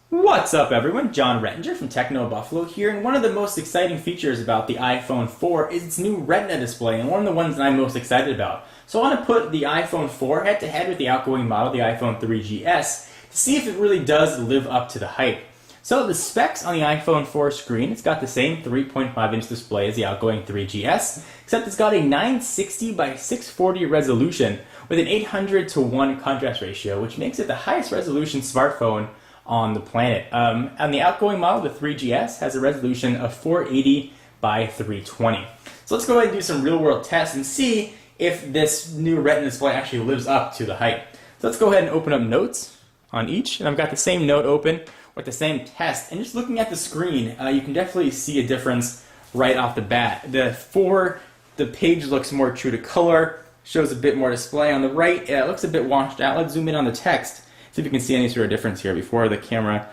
What's up everyone, John Rettinger from Techno Buffalo here, and one of the most exciting features about the iPhone 4 is its new Retina display, and one of the ones that I'm most excited about. So I want to put the iPhone 4 head to head with the outgoing model, the iPhone 3GS, to see if it really does live up to the hype. So the specs on the iPhone 4 screen, it's got the same 3.5-inch display as the outgoing 3GS, except it's got a 960 by 640 resolution with an 800:1 contrast ratio, which makes it the highest resolution smartphone on the planet. On the outgoing model, the 3GS has a resolution of 480 by 320. So let's go ahead and do some real-world tests and see if this new Retina display actually lives up to the hype. So let's go ahead and open up notes on each, and I've got the same note open with the same test. And just looking at the screen, you can definitely see a difference right off the bat. The page looks more true to color, shows a bit more display. On the right, it looks a bit washed out. Let's zoom in on the text. See if you can see any sort of difference here before the camera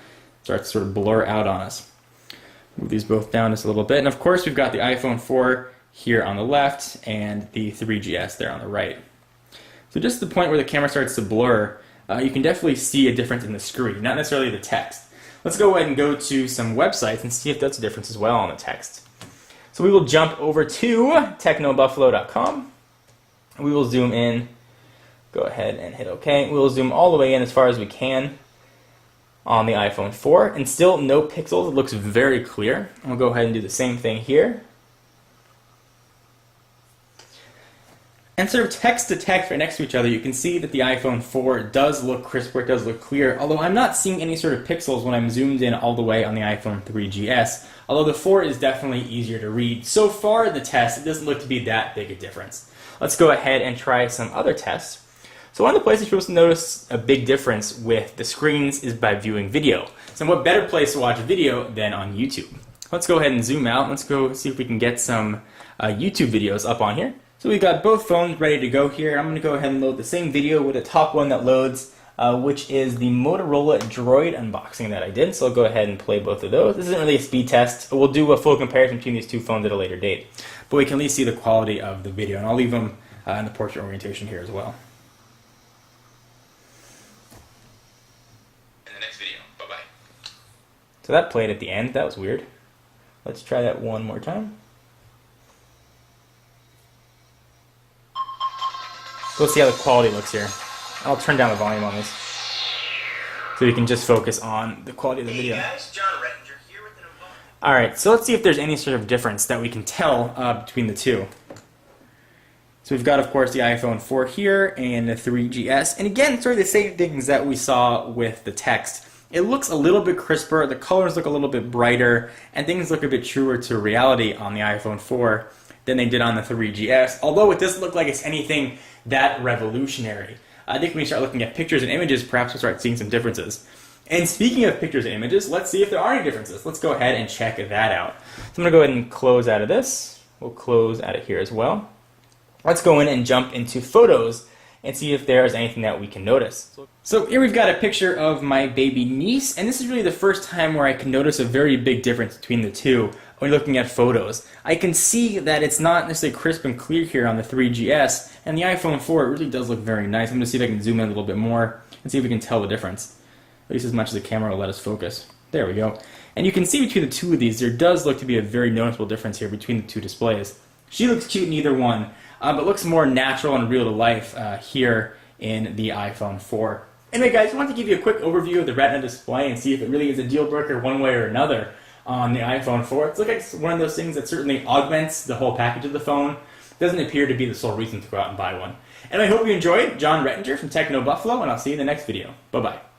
starts to sort of blur out on us. Move these both down just a little bit. And of course, we've got the iPhone 4 here on the left and the 3GS there on the right. So just the point where the camera starts to blur, you can definitely see a difference in the screen, not necessarily the text. Let's go ahead and go to some websites and see if that's a difference as well on the text. So we will jump over to technobuffalo.com. We will zoom in. Go ahead and hit OK. We'll zoom all the way in as far as we can on the iPhone 4, and still no pixels. It looks very clear. We'll go ahead and do the same thing here. And sort of text to text right next to each other, you can see that the iPhone 4 does look crisper, it does look clear, although I'm not seeing any sort of pixels when I'm zoomed in all the way on the iPhone 3GS, although the 4 is definitely easier to read. So far in the test, it doesn't look to be that big a difference. Let's go ahead and try some other tests. So one of the places you're supposed to notice a big difference with the screens is by viewing video. So what better place to watch video than on YouTube? Let's go ahead and zoom out. Let's go see if we can get some YouTube videos up on here. So we've got both phones ready to go here. I'm going to go ahead and load the same video with the top one that loads, which is the Motorola Droid unboxing that I did. So I'll go ahead and play both of those. This isn't really a speed test. We'll do a full comparison between these two phones at a later date. But we can at least see the quality of the video. And I'll leave them in the portrait orientation here as well. So that played at the end. That was weird. Let's try that one more time. So let's see how the quality looks here. I'll turn down the volume on this so we can just focus on the quality of the video. Hey guys, John Rettinger here with an unboxing. Alright, so let's see if there's any sort of difference that we can tell between the two. So we've got, of course, the iPhone 4 here and the 3GS. And again, sort of the same things that we saw with the text. It looks a little bit crisper, the colors look a little bit brighter, and things look a bit truer to reality on the iPhone 4 than they did on the 3GS, although it doesn't look like it's anything that revolutionary. I think when we start looking at pictures and images, perhaps we'll start seeing some differences. And speaking of pictures and images, let's see if there are any differences. Let's go ahead and check that out. So I'm going to go ahead and close out of this. We'll close out of here as well. Let's go in and jump into photos and see if there's anything that we can notice. So here we've got a picture of my baby niece, and this is really the first time where I can notice a very big difference between the two when looking at photos. I can see that it's not necessarily crisp and clear here on the 3GS, and the iPhone 4 really does look very nice. I'm going to see if I can zoom in a little bit more and see if we can tell the difference, at least as much as the camera will let us focus. There we go. And you can see between the two of these, there does look to be a very noticeable difference here between the two displays. She looks cute in either one, but looks more natural and real to life here in the iPhone 4. Anyway guys, I want to give you a quick overview of the Retina display and see if it really is a deal breaker one way or another on the iPhone 4. It's like it's one of those things that certainly augments the whole package of the phone. Doesn't appear to be the sole reason to go out and buy one. Anyway, I hope you enjoyed. John Rettinger from Techno Buffalo, and I'll see you in the next video. Bye-bye.